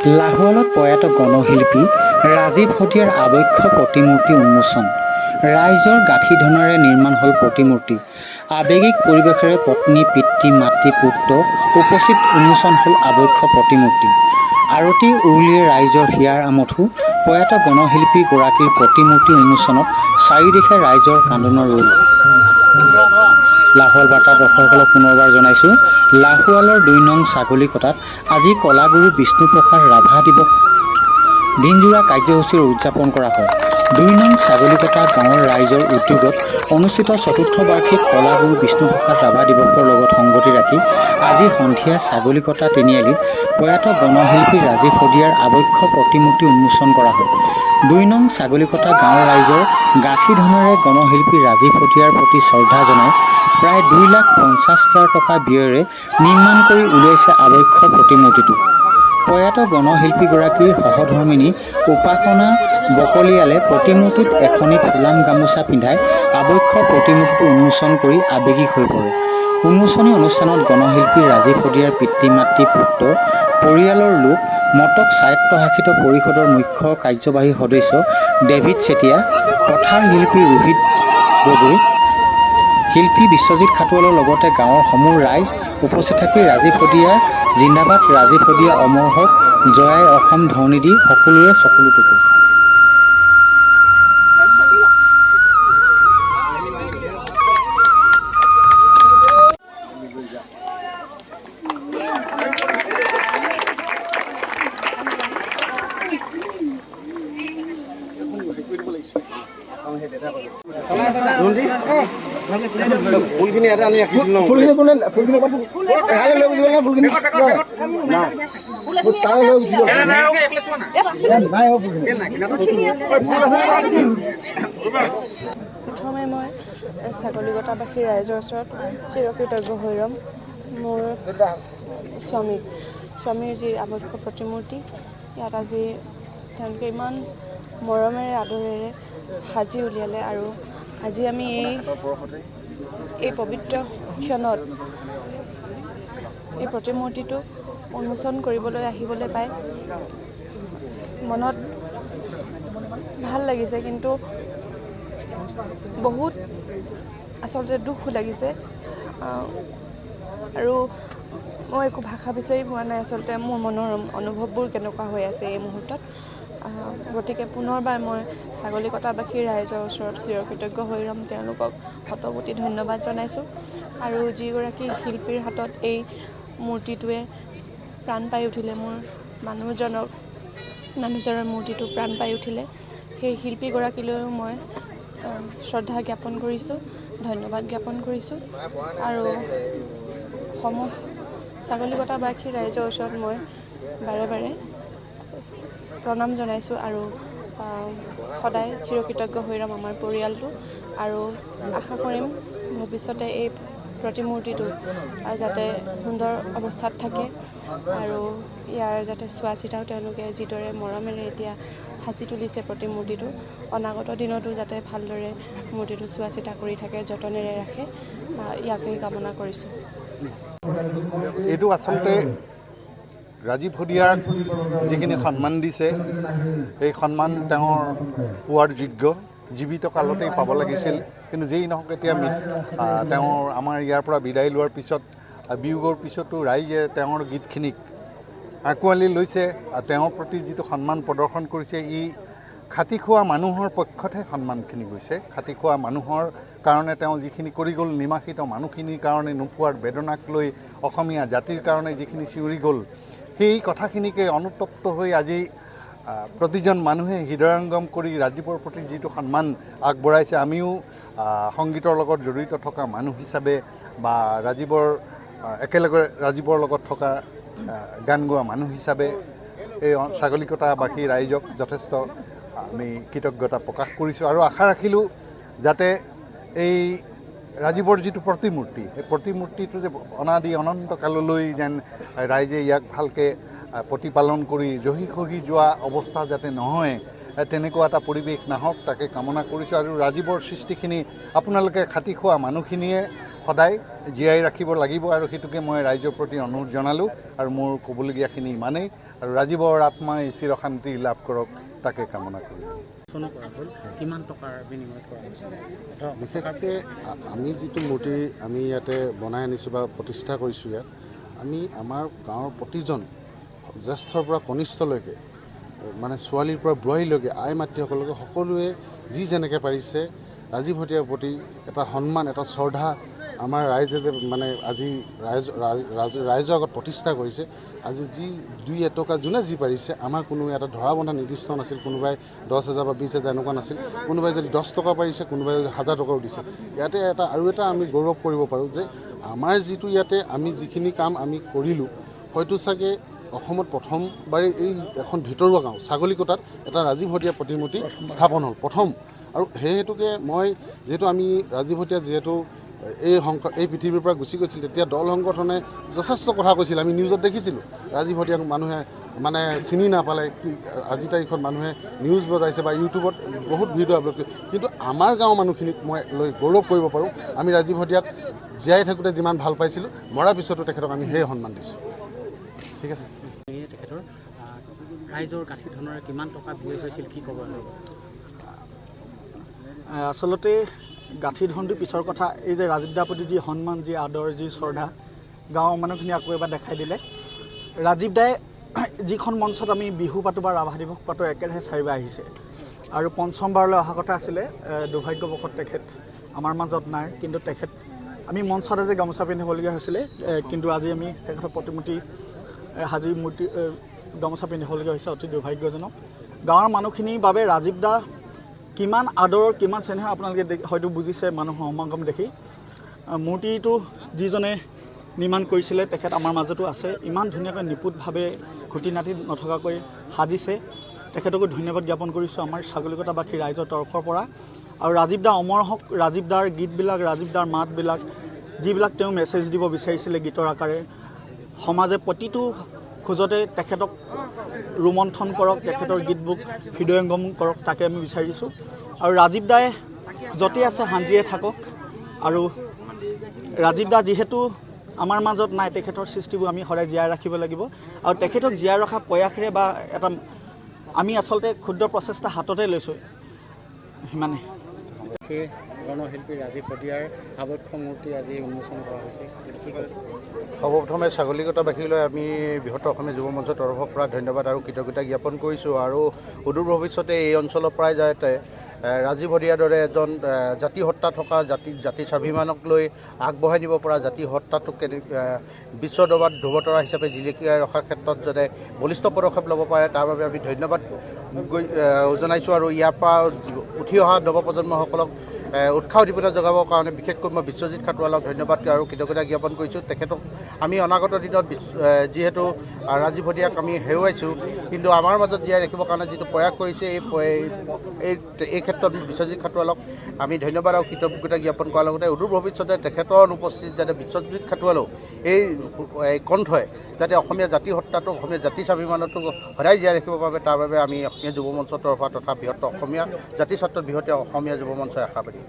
লাহোৱালত প্ৰয়াত গণশিল্পী ৰাজীৱ হতীয়াৰ আবক্ষ প্ৰতিমূৰ্তি উন্মোচন। ৰাইজৰ গাঁঠি-ধনেৰে নিৰ্মাণ হ'ল প্ৰতিমূৰ্তি। আৱেগিক পৰিৱেশেৰে পত্নী, পিতৃ, মাতৃ, পুত্ৰ উপস্থিত উন্মোচন হ'ল আবক্ষ প্ৰতিমূৰ্তি। আৰতি উৰুলিয়ে ৰাইজৰ হিয়াৰ আমঠু। প্ৰয়াত গণশিল্পী গৰাকীৰ প্ৰতিমূৰ্তি উন্মোচনত চাৰিদিশে ৰাইজৰ কান্দোনৰ ৰোল। লাহোৱাল বাৰ্তা দৰ্শকসকলক পুনৰবাৰ জনাইছোঁ, লাহোৱালৰ ২ নং ছাগলীকটাত আজি কলাগুৰু বিষ্ণুপ্ৰসাদ ৰাভা দিৱস দিনজোৰা কাৰ্যসূচীৰ উদযাপন কৰা হয়। ২ নং ছাগলীকটা গাঁৱৰ ৰাইজৰ উদ্যোগত অনুষ্ঠিত ৪ৰ্থ বাৰ্ষিক কলাগুৰু বিষ্ণুপ্ৰসাদ ৰাভা দিৱসৰ লগত সংগতি ৰাখি আজি সন্ধিয়া ছাগলীকটা তিনিআলিত প্ৰয়াত গণশিল্পী ৰাজীৱ হতীয়াৰ আবক্ষ প্ৰতিমূৰ্তি উন্মোচন কৰা হয়। ২ নং ছাগলীকটা গাঁৱৰ ৰাইজৰ গাঁঠি-ধনেৰে গণশিল্পী ৰাজীৱ হতীয়াৰ প্ৰতি শ্ৰদ্ধা জনাই প্ৰায় ২,৫০,০০০ টকা ব্যয়েৰে নিৰ্মাণ কৰি উলিয়াইছে আবক্ষ প্ৰতিমূৰ্তিটো। প্ৰয়াত গণশিল্পীগৰাকীৰ সহধৰ্মিনী উপাসনা বকলিয়ালে প্ৰতিমূৰ্তিত এখনি ফুলাম গামোচা পিন্ধাই আবক্ষ প্ৰতিমূৰ্তিটো উন্মোচন কৰি আৱেগিক হৈ পৰে। উন্মোচনী অনুষ্ঠানত গণশিল্পী ৰাজীৱ হতীয়াৰ পিতৃ-মাতৃ, পুত্ৰ, পৰিয়ালৰ লোক, মটক স্বায়ত্তশাসিত পৰিষদৰ মুখ্য কাৰ্যবাহী সদস্য ডেভিড চেতিয়া, পথাৰ শিল্পী ৰোহিত গগৈ, শিল্পী বিশ্বজিৎ খাটোৱালৰ লগতে গাঁৱৰ সমূহ ৰাইজ উপস্থিত থাকি ৰাজীৱ হতীয়া জিন্দাবাদ, ৰাজীৱ হতীয়া অমৰ হওক, জয়াই অসম ধ্বনি দি সকলোৰে চকুলো টুকু। ফুলখিনি ইয়াতে আনি ৰাখিছিল ন? ফুলখিনি কোনে ফুলখিনি এহালে লৈ গুচি গ'ল না? ফুলখিনি নাই তাৰে লৈ গুচি গ'ল। নাই প্ৰথমে মই ছাগলীকটাবাসী ৰাইজৰ ওচৰত চিৰকৃতজ্ঞ হৈ ৰ'ম। মোৰ স্বামীৰ যি আবক্ষ প্ৰতিমূৰ্তি ইয়াত আজি তেওঁলোকে ইমান মৰমেৰে আদৰেৰে সাজি উলিয়ালে, আৰু আজি আমি এই পবিত্ৰ ক্ষণত এই প্ৰতিমূৰ্তিটো উন্মোচন কৰিবলৈ আহিবলৈ পাই মনত ভাল লাগিছে, কিন্তু বহুত আচলতে দুখো লাগিছে। আৰু মই একো ভাষা বিচাৰি পোৱা নাই আচলতে মোৰ মনৰ অনুভৱবোৰ কেনেকুৱা হৈ আছে এই মুহূৰ্তত। গতিকে পুনৰবাৰ মই ছাগলীকটাবাসী ৰাইজৰ ওচৰত চিৰকৃতজ্ঞ হৈ ৰ'ম। তেওঁলোকক শতকোটি ধন্যবাদ জনাইছোঁ। আৰু যিগৰাকী শিল্পীৰ হাতত এই মূৰ্তিটোৱে প্ৰাণ পাই উঠিলে, মোৰ মানুহজনৰ মূৰ্তিটো প্ৰাণ পাই উঠিলে, সেই শিল্পীগৰাকীলৈও মই শ্ৰদ্ধা জ্ঞাপন কৰিছোঁ, ধন্যবাদ জ্ঞাপন কৰিছোঁ। আৰু সমূহ ছাগলীকটাবাসী ৰাইজৰ ওচৰত মই বাৰে বাৰে প্ৰণাম জনাইছোঁ, আৰু সদায় চিৰকৃতজ্ঞ হৈ ৰ'ম আমাৰ পৰিয়ালটো। আৰু আশা কৰিম ভৱিষ্যতে এই প্ৰতিমূৰ্তিটো যাতে সুন্দৰ অৱস্থাত থাকে, আৰু ইয়াৰ যাতে চোৱা চিতাও তেওঁলোকে যিদৰে মৰমেৰে এতিয়া সাজি তুলিছে প্ৰতিমূৰ্তিটো, অনাগত দিনতো যাতে ভালদৰে মূৰ্তিটো চোৱা চিতা কৰি থাকে, যতনেৰে ৰাখে, ইয়াকেই কামনা কৰিছোঁ। এইটো আচলতে ৰাজীৱ হতীয়াক যিখিনি সন্মান দিছে, এই সন্মান তেওঁৰ পোৱাৰ যোগ্য, জীৱিত কালতেই পাব লাগিছিল। কিন্তু যেই নহওক এতিয়া তেওঁৰ আমাৰ ইয়াৰ পৰা বিদায় লোৱাৰ পিছত, বিয়োগৰ পিছতো ৰাইজে তেওঁৰ গীতখিনিক আঁকোৱালি লৈছে। তেওঁৰ প্ৰতি যিটো সন্মান প্ৰদৰ্শন কৰিছে, ই খাটি খোৱা মানুহৰ পক্ষতহে সন্মানখিনি গৈছে। খাটি খোৱা মানুহৰ কাৰণে তেওঁ যিখিনি কৰি গ'ল, নিমাখিত মানুহখিনিৰ কাৰণে নোপোৱাৰ বেদনাক লৈ অসমীয়া জাতিৰ কাৰণে যিখিনি চিঞৰি গ'ল, সেই কথাখিনিকে অনুতপ্ত হৈ আজি প্ৰতিজন মানুহে হৃদয়ংগম কৰি ৰাজীৱৰ প্ৰতি যিটো সন্মান আগবঢ়াইছে, আমিও সংগীতৰ লগত জড়িত থকা মানুহ হিচাপে বা একেলগে ৰাজীৱৰ লগত থকা গান গোৱা মানুহ হিচাপে এই ছাগলীকটাবাসী ৰাইজক যথেষ্ট আমি কৃতজ্ঞতা প্ৰকাশ কৰিছোঁ। আৰু আশা ৰাখিলোঁ যাতে এই ৰাজীৱৰ যিটো প্ৰতিমূৰ্তি, এই প্ৰতিমূৰ্তিটো যে অনাদি অনন্ত কাললৈ যেন ৰাইজে ইয়াক ভালকৈ প্ৰতিপালন কৰি জহি খহি যোৱা অৱস্থা যাতে নহয়, তেনেকুৱা এটা পৰিৱেশ নাহক, তাকে কামনা কৰিছোঁ। আৰু ৰাজীৱৰ সৃষ্টিখিনি আপোনালোকে খাটি খোৱা মানুহখিনিয়ে সদায় জীয়াই ৰাখিব লাগিব আৰু সেইটোকে মই ৰাইজৰ প্ৰতি অনুৰোধ জনালোঁ আৰু মোৰ ক'বলগীয়াখিনি ইমানেই আৰু ৰাজীৱৰ আত্মাই চিৰ শান্তি লাভ কৰক তাকে কামনা কৰিলোঁ। কিমান টকাৰ বিনিময়ত কৰা হৈছিল? বিশেষকৈ আমি যিটো মূৰ্তি আমি ইয়াতে বনাই আনিছোঁ বা প্ৰতিষ্ঠা কৰিছোঁ ইয়াত, আমি আমাৰ গাঁৱৰ প্ৰতিজন জ্যেষ্ঠৰ পৰা কনিষ্ঠলৈকে মানে ছোৱালীৰ পৰা বোৱাৰীলৈকে আই মাতৃসকলকে সকলোৱে যি যেনেকৈ পাৰিছে ৰাজীৱ ভটিয়াৰ প্ৰতি এটা সন্মান এটা শ্ৰদ্ধা আমাৰ ৰাইজে যে মানে আজি ৰাইজৰ আগত প্ৰতিষ্ঠা কৰিছে। আজি যি 2 টকা যোনে যি পাৰিছে, আমাৰ কোনো এটা ধৰা বন্ধা নিৰ্দিষ্ট নাছিল, কোনোবাই 10,000 বা 20,000 এনেকুৱা নাছিল, কোনোবাই যদি 10 টকা পাৰিছে, কোনোবাই যদি 1000 টকাও দিছে। ইয়াতে আৰু এটা আমি গৌৰৱ কৰিব পাৰোঁ যে আমাৰ যিটো ইয়াতে আমি যিখিনি কাম আমি কৰিলোঁ, হয়তো চাগে অসমত প্ৰথমবাৰে এই এখন ভিতৰুৱা গাঁও ছাগলীকটাত এটা ৰাজীৱ ভটিয়া প্ৰতিমূৰ্তি স্থাপন হ'ল প্ৰথম। আৰু সেই হেতুকে মই যিহেতু আমি ৰাজীৱ ভটিয়া যিহেতু এই পৃথিৱীৰ পৰা গুচি গৈছিল, তেতিয়া দল সংগঠনে যথেষ্ট কথা কৈছিল, আমি নিউজত দেখিছিলোঁ। ৰাজীৱ ভটিয়াক মানুহে মানে চিনি নাপালে, আজিৰ তাৰিখত মানুহে নিউজ বজাইছে বা ইউটিউবত বহুত ভিডিঅ' আপলোড কৰে। কিন্তু আমাৰ গাঁৱৰ মানুহখিনিক মই লৈ গৌৰৱ কৰিব পাৰোঁ, আমি ৰাজীৱ ভটিয়াক জীয়াই থাকোঁতে যিমান ভাল পাইছিলোঁ, মৰাৰ পিছতো তেখেতক আমি সেই সন্মান দিছোঁ। ঠিক আছে। তেখেতৰ ৰাইজৰ গাঁঠি ধনেৰে কিমান টকা ব্যয় হৈছিল, কি ক'ব লাগিব? আচলতে গাঁঠি ধনটো পিছৰ কথা, এই যে ৰাজীৱ দাৰ প্ৰতি যি সন্মান, যি আদৰ, যি শ্ৰদ্ধা গাঁৱৰ মানুহখিনি আকৌ এবাৰ দেখাই দিলে। ৰাজীৱ দাই যিখন মঞ্চত আমি বিহু পাতোঁ বা ৰাভা দিৱস পাতোঁ, একেৰাহে 4বাৰ আহিছে আৰু 5মবাৰলৈ অহা কথা আছিলে। দুৰ্ভাগ্যবশত তেখেত আমাৰ মাজত নাই, কিন্তু তেখেত আমি মঞ্চত আজি গামোচা পিন্ধিবলগীয়া হৈছিলে, কিন্তু আজি আমি তেখেতৰ প্ৰতিমূৰ্তি হাজিৰ মূৰ্তি গামোচা পিন্ধিবলগীয়া হৈছে, অতি দুৰ্ভাগ্যজনক। গাঁৱৰ মানুহখিনিৰ বাবে ৰাজীৱ দা কিমান আদৰৰ, কিমান চেনেহৰ আপোনালোকে হয়তো বুজিছে মানুহৰ সমাগম দেখি। মূৰ্তিটো যিজনে নিৰ্মাণ কৰিছিলে তেখেত আমাৰ মাজতো আছে, ইমান ধুনীয়াকৈ নিপুটভাৱে খুঁটি নাটি নথকাকৈ সাজিছে। তেখেতকো ধন্যবাদ জ্ঞাপন কৰিছোঁ আমাৰ ছাগলীকটাবাসী ৰাইজৰ তৰফৰ পৰা। আৰু ৰাজীৱ দা অমৰ হওক, ৰাজীৱ দাৰ গীতবিলাক, ৰাজীৱ দাৰ মাতবিলাক, যিবিলাক তেওঁ মেছেজ দিব বিচাৰিছিলে গীতৰ আকাৰে, সমাজে প্ৰতিটো খোজতে তেখেতক ৰোমন্থন কৰক, তেখেতৰ গীতবোৰ হৃদয়ংগম কৰক, তাকে আমি বিচাৰিছোঁ। আৰু ৰাজীৱ দাই য'তেই আছে শান্তিৰে থাকক। আৰু ৰাজীৱ দা যিহেতু আমাৰ মাজত নাই, তেখেতৰ সৃষ্টিবোৰ আমি সদায় জীয়াই ৰাখিব লাগিব। আৰু তেখেতক জীয়াই ৰখা প্ৰয়াসেৰে বা এটা আমি আচলতে ক্ষুদ্ৰ প্ৰচেষ্টা হাততে লৈছোঁ, সিমানে। সেই গণশিল্পী ৰাজীৱ ভটিয়াৰ আৱক্ষ মূৰ্তি আজি উন্মোচন কৰা হৈছে। সৰ্বপ্ৰথমে ছাগলীকটাবাসীলৈ আমি বৃহত্তৰ অসমীয়া যুৱ মঞ্চৰ তৰফৰ পৰা ধন্যবাদ আৰু কৃতজ্ঞতা জ্ঞাপন কৰিছোঁ। আৰু অদূৰ ভৱিষ্যতে এই অঞ্চলৰ পৰাই যাতে ৰাজীৱ ভটিয়াৰ দৰে এজন জাতি সত্তা থকা, জাতিৰ স্বাভিমানক লৈ আগবঢ়াই নিব পৰা, জাতি সত্তাটোক বিশ্ব দৰবাৰত ধ্ৰুৱতৰা হিচাপে জিলিকিয়াই ৰখাৰ ক্ষেত্ৰত যাতে বলিষ্ঠ পদক্ষেপ ল'ব পাৰে, তাৰ বাবে আমি ধন্যবাদ জনাইছোঁ। আৰু ইয়াৰ পৰা উঠি অহা নৱপ্ৰজন্মসকলক উৎসাহ দিবলৈ জগাবৰ কাৰণে বিশেষকৈ মই বিশ্বজিৎ খাটুৱালক ধন্যবাদ আৰু কৃতজ্ঞতা জ্ঞাপন কৰিছোঁ। তেখেতক আমি অনাগত দিনত যিহেতু ৰাজীৱ ভটিয়াক আমি হেৰুৱাইছোঁ, কিন্তু আমাৰ মাজত জীয়াই ৰাখিবৰ কাৰণে যিটো প্ৰয়াস কৰিছে, এই ক্ষেত্ৰত বিশ্বজিৎ খাটুৱালক আমি ধন্যবাদ আৰু কৃতজ্ঞতা জ্ঞাপন কৰাৰ লগতে অদূৰ ভৱিষ্যতে তেখেতৰ অনুপস্থিতিত যাতে বিশ্বজিৎ খাটুৱালেও এই কণ্ঠই যাতে অসমীয়া জাতি সত্তাটো, অসমীয়া জাতি স্বাভিমানটো সদায় জীয়াই ৰাখিব পাৰে, তাৰ বাবে আমি অসমীয়া যুৱ মঞ্চৰ তৰফৰ তথা বৃহত্তৰ অসমীয়া জাতিস্বাৰ্থত বৃহত্তৰ অসমীয়া যুৱ মঞ্চই আশাবাদী।